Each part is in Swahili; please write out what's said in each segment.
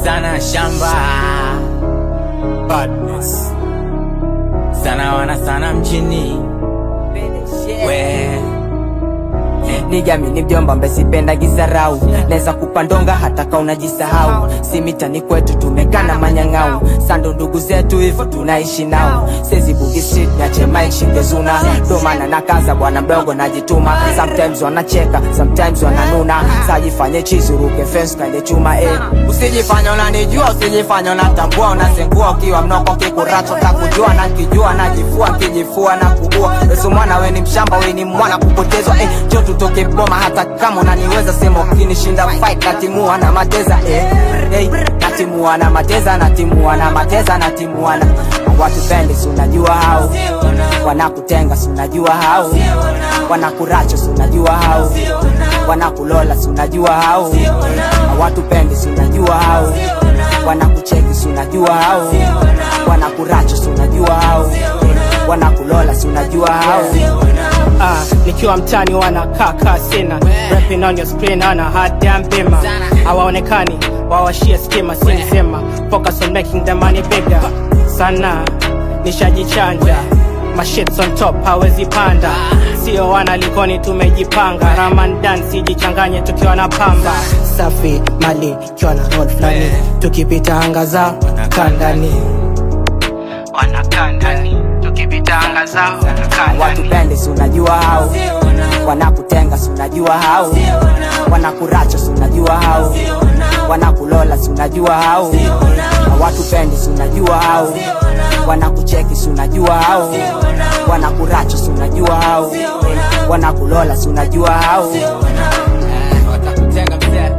Sana shamba badness. Sana wana sana mjini we Niga mini mjomba mbe sipenda gizarau. Neza kupandonga hata ka unajisahau. Si mitani kwetu tumekana manyangau. Sando ndugu zetu hivyo tunaishi nao. Sezi bugi street nyache mic shingezuna. Domana na kaza bwana mdogo najituma. Sometimes wanacheka, sometimes wananuna. Sajifanye chizu ruke fence kaile chuma Usijifanya unanijua, usijifanya unatambua. Unasengua ukiwa mnoko kikuracho takujua. Na nkijua najifua, nkijifua na kubua. Yesu mwana we ni mshamba, we ni mwana kupotezwa Jotu toke boma hata kama unaniweza. Sema ukinishinda fight natimua na mateza natimua na mateza, natimua na mateza, natimua na watu pende si unajua hao. Wanakutenga si unajua hao. Wanakuracho si unajua hao. Wanakulola si unajua hao. Watu pende si unajua hao. Wanakucheki si unajua hao. Wanakuracho si unajua hao. Wanakulola si unajua hao. Nikiwa mtani wanakaka sina. Rapping on your screen on a hard damn bima. Hawaonekani, wawashia skima sinzema. Focus on making the money bigger. Sana, nishajichanja. My shit's on top, hawezi panda. Sio wana likoni tumejipanga. Ramadan sijichanganye tukiwa na pamba. Safi, mali, kiwa na roll flani. Tukipita anga zao, kandani. Wanakandani, tukipita anga zao, kandani. Watu pende si unajua hao. Wanakutenga si unajua hao. Wanakuracho si unajua hao. Wanakulola si unajua hao. Watu pende si unajua hao. Wanakucheki si unajua hao. Wanakuracho si unajua hao. Wanakulola si unajua hao. watakutenga mzee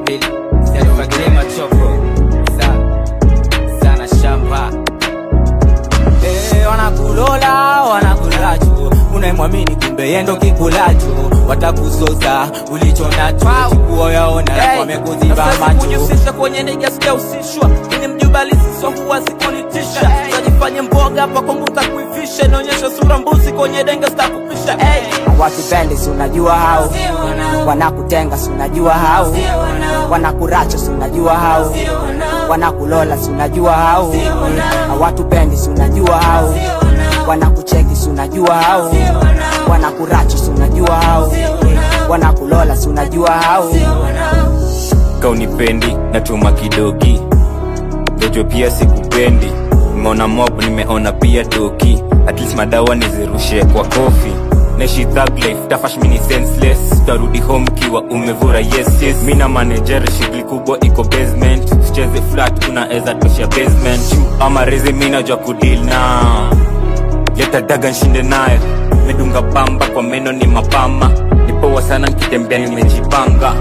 Mbili Selfagilima choko Sana shamba wanakulola, wanakulacho. Unaimwamini kumbe yendo kikulacho. Watakuzoza ulicho nacho. Chukua yaona wamekuziba macho. Kujihusisha kwenye nigga sijausishwa. Ini mjubali siso huwa sikunitisha. Sajifanye mboga hapa kwangu utakuifisha. Naonyesha sura mbuzi kwenye denga sitakupisha. Watu pende si unajua hao. Wanakutenga si unajua hao. Wanakuracho si unajua hao. Wanakulola si unajua hao. Watu pende si unajua hao. Wanakucheki si unajua hao. Wanakuracho si unajua hao. Wanakulola si unajua hao. Kaunipendi natuma kidogi. Dojo pia sikupendi. Nimeona mob nimeona pia doki. At least madawa nizirushe kwa kofi. Neshi thug life, tafash mini senseless. Tarudi home kiwa umevura yes. Mina manager shigli kubwa iko basement. Sicheze flat unaeza tosha basement. Ama rezi mina jwa kudeal na. Leta daga nshinde nayo. Medunga pamba kwa meno ni mapama. Nipowa sana nikitembea nimejipanga.